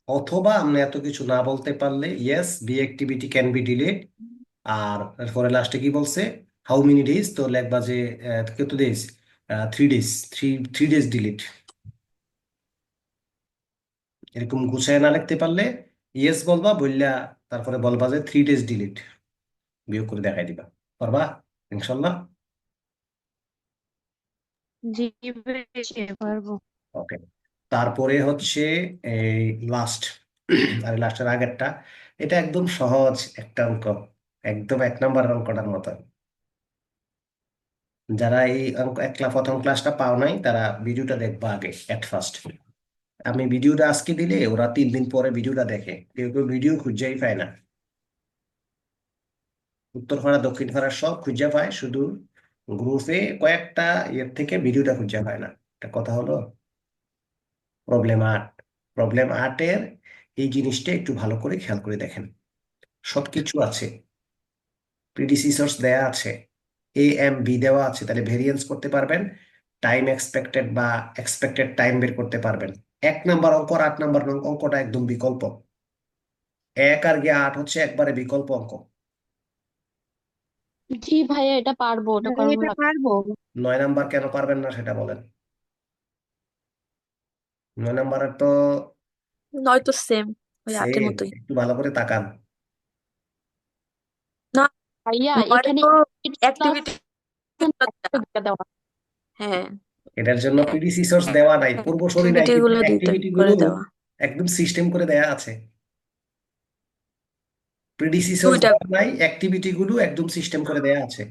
অথবা আমরা এত কিছু না বলতে পারলে yes B activity can be delayed, আর এরপরে লাস্টে কি বলছে, হাউ মেনি ডেজ, তো লেখবা যে কত days, 3 days, three days delete, এরকম গুছায় না লিখতে পারলে ইয়েস বলবা, বললা তারপরে বলবা যে 3 days ডিলিট, বিয়োগ করে দেখাই দিবা, পারবা ইনশাল্লাহ? জি ভাইয়া পারবো। ওকে, তারপরে হচ্ছে এই লাস্ট, আর লাস্টের আগেরটা, এটা একদম সহজ একটা অঙ্ক, একদম 1 নম্বর অঙ্কটার মতো। যারা এই অঙ্ক প্রথম ক্লাসটা পাও নাই তারা ভিডিওটা দেখবা আগে এট ফার্স্ট। আমি ভিডিওটা আজকে দিলে ওরা 3 দিন পরে ভিডিওটা দেখে, কেউ কেউ ভিডিও খুঁজেই পায় না, উত্তরপাড়া দক্ষিণ পাড়া সব খুঁজে পায়, শুধু গ্রুপে কয়েকটা ইয়ের থেকে ভিডিওটা খুঁজে পায় না। একটা কথা হলো প্রবলেম 8 এই জিনিসটা একটু ভালো করে খেয়াল করে দেখেন, সবকিছু আছে, প্রিডিসিসর্স দেয়া আছে, AMB দেওয়া আছে, তাহলে ভেরিয়েন্স করতে পারবেন, টাইম এক্সপেক্টেড বা এক্সপেক্টেড টাইম বের করতে পারবেন। 1 নম্বর অঙ্ক আর 8 নম্বর অঙ্কটা একদম বিকল্প, 1 আর 8 হচ্ছে একবারে বিকল্প অঙ্ক। জি ভাইয়া, এটা পারবো, ওটা ভাইয়া করার এটা লাগবে। পারবো। 9 নম্বর কেন পারবেন না সেটা বলেন, 9 নম্বরের তো নয়তো সেম ওই 8-এর সেম, মতোই। একটু ভালো করে তাকান, না ভাইয়া মানে এখানে তো ক্লাস অ্যাক্টিভিটি দেওয়া। হ্যাঁ এটার জন্য প্রিডিসিসর্স দেওয়া নাই, পূর্বসূরি নাই, অ্যাক্টিভিটি কিন্তু গুলো দিতে অ্যাক্টিভিটি গুলো করে দেওয়া একদম সিস্টেম করে দেয়া আছে, প্রিডিসিসর্স দুইটা। দেওয়া নাই, অ্যাক্টিভিটি গুলো একদম সিস্টেম করে দেয়া আছে।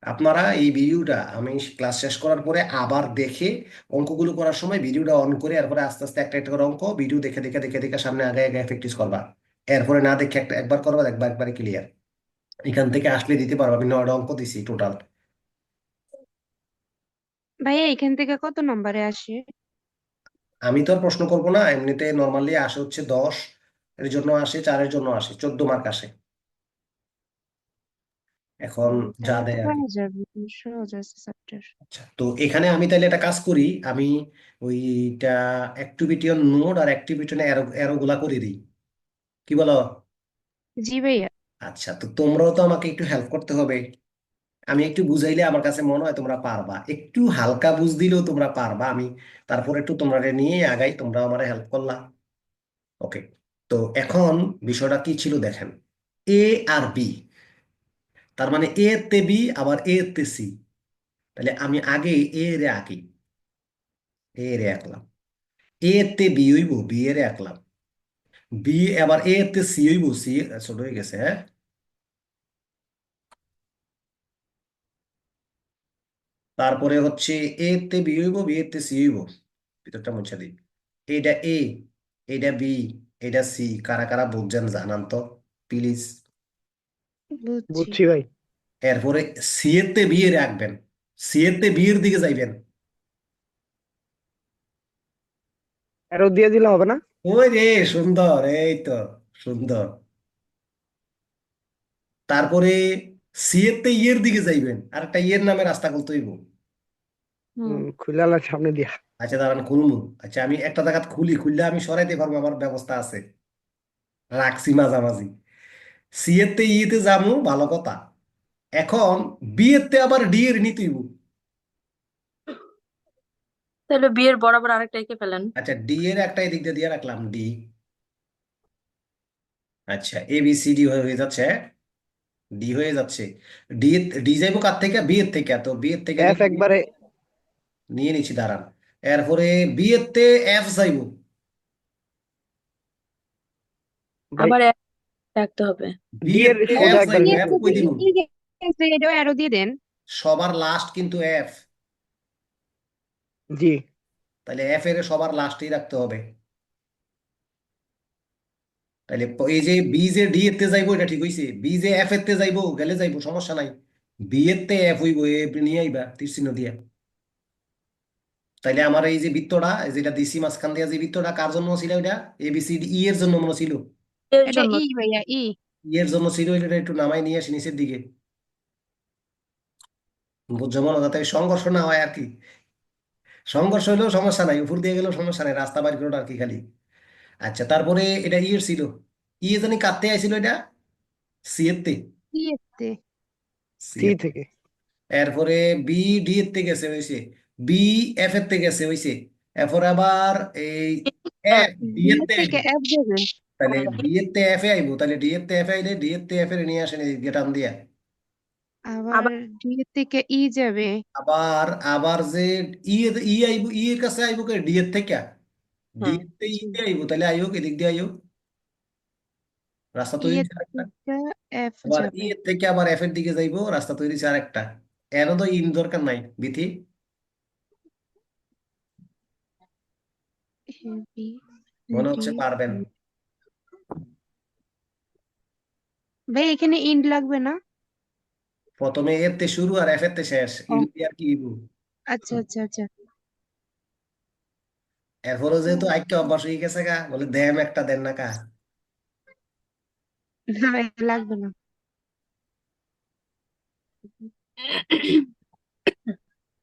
আপনারা এই ভিডিওটা আমি ক্লাস শেষ করার পরে আবার দেখে অঙ্কগুলো করার সময় ভিডিওটা অন করে এরপরে আস্তে আস্তে একটা একটা করে অঙ্ক ভিডিও দেখে দেখে দেখে দেখে সামনে আগে আগে প্র্যাকটিস করবা, এরপরে না দেখে একবার করবা, দেখবা একবারে ক্লিয়ার, এখান থেকে আসলে দিতে পারবা। আমি 9টা অঙ্ক দিছি টোটাল। ভাইয়া এখান থেকে কত নম্বরে আসে? আমি তো আর প্রশ্ন করবো না, এমনিতে নর্মালি আসে হচ্ছে 10 এর জন্য আসে, 4-এর জন্য আসে, 14 মার্ক আসে এখন যা তাহলে তো দেয় আর কি। পারা যাবে, সহজ আছে চ্যাপ্টার। আচ্ছা, তো এখানে আমি তাহলে একটা কাজ করি, আমি ওইটা অ্যাক্টিভিটি অন নোড আর অ্যাক্টিভিটি অন অ্যারো অ্যারো গুলা করে দিই, কি বলো? জি ভাইয়া। আচ্ছা, তো তোমরাও তো আমাকে একটু হেল্প করতে হবে, আমি একটু বুঝাইলে আমার কাছে মনে হয় তোমরা পারবা, একটু হালকা বুঝ দিলেও তোমরা পারবা, আমি তারপর একটু তোমরা নিয়ে আগাই, তোমরা আমার হেল্প করলা। ওকে, তো এখন বিষয়টা কি ছিল দেখেন, এ আর বি, তার মানে এ তে বি আবার এ তে সি, তাহলে আমি আগে এ রে আঁকি, এ রে আঁকলাম, এ তে বি হইব, বি এর আঁকলাম, বি আবার এ তে সি হইব, সি ছোট হয়ে গেছে, হ্যাঁ, তারপরে হচ্ছে এ তে বি হইব, বি এ তে সি হইব, ভিতরটা মুছে দিই, এইটা এ, এইটা বি, এইটা সি, কারা কারা বুঝছেন জানান তো প্লিজ। বুঝছি। বুঝছি ভাই। এরপরে সি এর তে বি এর রাখবেন, সি এর তে বি এর দিকে যাইবেন, অ্যারো দিয়ে দিলে হবে না? ওই রে, সুন্দর, এই তো সুন্দর। তারপরে সি এর তে ইয়ের দিকে যাইবেন, আর একটা ইয়ের নামে রাস্তা খুলতে হইব। হুম খুলালার সামনে দিয়া। আচ্ছা দাঁড়ান, খুলমু। আচ্ছা আমি একটা জায়গা খুললে আমি সরাইতে পারবো, আমার ব্যবস্থা আছে, রাখছি মাঝামাঝি। সি এর তে ইতে যামু, ভালো কথা। এখন বি এর তে আবার ডি এর নিতে হইব। তাহলে বিয়ের বরাবর আরেকটা এঁকে ফেলেন। আচ্ছা ডি এর একটা এদিক দিয়ে দিয়ে রাখলাম, ডি। আচ্ছা এ বি সি ডি হয়ে হয়ে যাচ্ছে, ডি হয়ে যাচ্ছে। ডি ডি যাইবো কার থেকে? বি এর থেকে। তো বি এর থেকে এফ একবারে। নিয়ে নিচ্ছি, দাঁড়ান। এরপরে বি এর তে এফ যাইবো। ভাই, আবার এক রাখতে হবে। বি ডি এর এর তে সোজা এফ একবার যাইবো, এফ নিচে। কই দিব? এটাও অ্যারো দিয়ে দেন। সবার লাস্ট কিন্তু এফ। জি। তাহলে এফ এর সবার লাস্টেই রাখতে হবে। তাহলে এই যে বি যে ডি এর তে যাইবো, এটা ঠিক হইছে। বি যে এফ এর তে যাইবো, গেলে যাইবো, সমস্যা নাই। বি এর তে এফ হইবো, এ নিয়ে আইবা তীর চিহ্ন দিয়া। তাইলে আমার এই যে বৃত্তটা, এই যেটা দিছি মাঝখান দিয়া, যে বৃত্তটা কার জন্য ছিল? এটা A B C D E এর জন্য মনে ছিল। এর এটা জন্য। ই ভাইয়া, ই। ই এর জন্য ছিল, এটা একটু নামাই নিয়ে আসি নিচের দিকে। বুঝছো মনে, যাতে সংঘর্ষ না হয় আর কি। সংঘর্ষ হলেও সমস্যা নাই, উপর দিয়ে গেলেও সমস্যা নাই, রাস্তা বাইর করে আর কি খালি। আচ্ছা তারপরে এটা ই এর ছিল, ই এ জানি কাটতে আইছিল এটা, সি এর তে। ই এতে। সি সি এর। থেকে। এরপরে বি ডি এর তে গেছে হইছে, বি এফ এর তে গেছে হইছে। এরপরে আবার এই এফ ডি বি এর এর তে থেকে আইবো। এফ দেবেন। তাহলে ডি এর তে এফ এ আইবো, তাহলে ডি এর তে এফ এ আইলে ডি এর তে এফ এর নিয়ে আসেন এদিকে টান দিয়া। আবার আবার ডি এর থেকে ই যাবে। আবার আবার যে ই আইবো, ই এর কাছে আইবো কে? ডি এর থেকে। ডি হ্যাঁ, এর তে ই তে আইবো, তাহলে আইও এদিক দিয়ে আইও, রাস্তা ই তৈরি এর হয়েছে আরেকটা। থেকে এফ আবার ই যাবে। এর থেকে আবার এফ এর দিকে যাইবো, রাস্তা তৈরি হয়েছে আরেকটা। এরও তো ইন দরকার নাই বিথি। এ বি মনে ডি। হচ্ছে পারবেন। ভাই এখানে ইন্ড লাগবে না? প্রথমে এর তে শুরু আর এফ এর তে শেষ, ও ইন্ডিয়ার কি হইবো? আচ্ছা আচ্ছা আচ্ছা। এরপরও যেহেতু আইকে অভ্যাস হয়ে গেছে গা, বলে দেম একটা দেন না কা। না ভাই লাগবে না।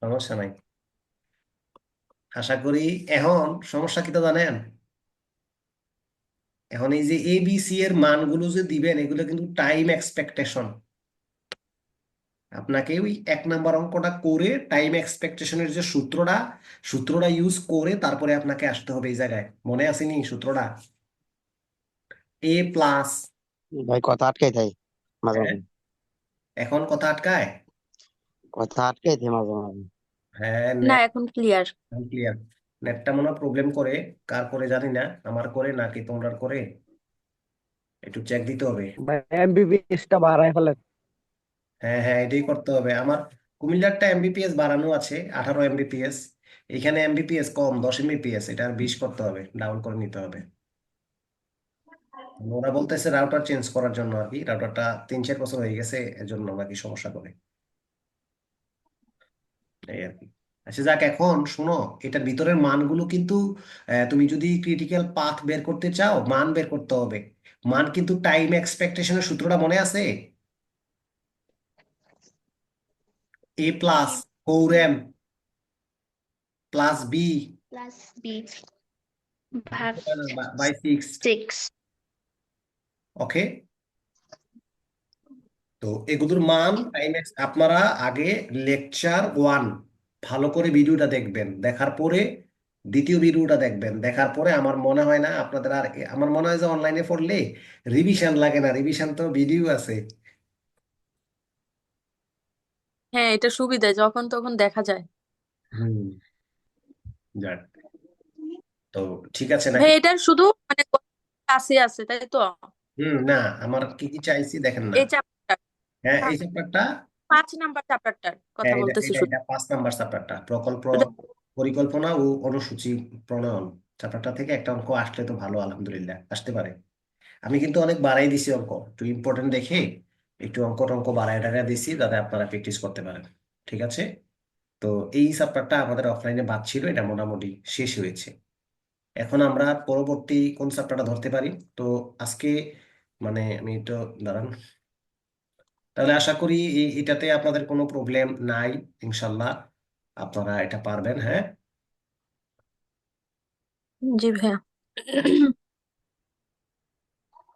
সমস্যা নাই, আশা করি। এখন সমস্যা কি তো জানেন? এখন এই যে এ বি সি এর মানগুলো যে দিবেন, এগুলো কিন্তু টাইম এক্সপেকটেশন। আপনাকে ওই 1 নাম্বার অঙ্কটা করে টাইম এক্সপেকটেশনের যে সূত্রটা, সূত্রটা ইউজ করে তারপরে আপনাকে আসতে হবে এই জায়গায়। মনে আসেনি সূত্রটা? এ প্লাস। ভাই কথা আটকাই থাকে মাঝে হ্যাঁ, মাঝে। এখন কথা আটকায়। কথা আটকাই থাকে মাঝে মাঝে। হ্যাঁ, না নেট এখন ক্লিয়ার। ক্লিয়ার। নেটটা মনে প্রবলেম করে, কার করে জানি না, আমার করে নাকি তোমরা করে, একটু চেক দিতে হবে। ভাই এমবিবিএস টা বাড়ায় ফেলে। হ্যাঁ হ্যাঁ, এটাই করতে হবে আমার। কুমিল্লারটা এমবিপিএস বাড়ানো আছে 18 এমবিপিএস, এখানে এমবিপিএস কম 10 এমবিপিএস, এটা আর 20 করতে হবে, ডাউন করে নিতে হবে। ওরা বলতেছে রাউটার চেঞ্জ করার জন্য আর কি, রাউটারটা 3-4 বছর হয়ে গেছে, এজন্য নাকি সমস্যা করে, এই আর কি। আচ্ছা যাক, এখন শোনো, এটার ভিতরের মানগুলো কিন্তু তুমি যদি ক্রিটিক্যাল পাথ বের করতে চাও, মান বের করতে হবে। মান কিন্তু টাইম এক্সপেকটেশনের সূত্রটা মনে আছে? A plus 4m plus B plus B ভাগ বাই 6। 6। ওকে, তো এগুলোর মান টাইম আপনারা আগে লেকচার 1 ভালো করে ভিডিওটা দেখবেন, দেখার পরে দ্বিতীয় ভিডিওটা দেখবেন, দেখার পরে আমার মনে হয় না আপনাদের আর, আমার মনে হয় যে অনলাইনে পড়লে রিভিশন লাগে না, রিভিশন তো ভিডিও আছে। হ্যাঁ, এটা সুবিধা, যখন তখন দেখা যায়। হুম, যাক, তো ঠিক আছে ভাই নাকি? এটার শুধু মানে ক্লাসে আছে তাই তো? না, আমার কি কি চাইছি দেখেন না। এই চ্যাপ্টার, হ্যাঁ এই চ্যাপ্টারটা, 5 নাম্বার চ্যাপ্টারটার কথা হ্যাঁ এটা বলতেছি এটা শুধু। এটা 5 নাম্বার চ্যাপ্টারটা, প্রকল্প পরিকল্পনা ও অনুসূচি প্রণয়ন চ্যাপ্টারটা থেকে একটা অঙ্ক আসলে তো ভালো, আলহামদুলিল্লাহ আসতে পারে। আমি কিন্তু অনেক বাড়াই দিছি অঙ্ক, একটু ইম্পর্টেন্ট দেখে একটু অঙ্ক টঙ্ক বাড়ায় টাকা দিছি, যাতে আপনারা প্র্যাকটিস করতে পারেন। ঠিক আছে, তো এই চ্যাপ্টারটা আমাদের অফলাইনে বাদ ছিল, এটা মোটামুটি শেষ হয়েছে। এখন আমরা পরবর্তী কোন চ্যাপ্টারটা ধরতে পারি? তো আজকে মানে আমি তো দাঁড়ান, তাহলে আশা করি এটাতে আপনাদের কোনো প্রবলেম নাই, ইনশাল্লাহ আপনারা এটা পারবেন। হ্যাঁ, জি ভাইয়া।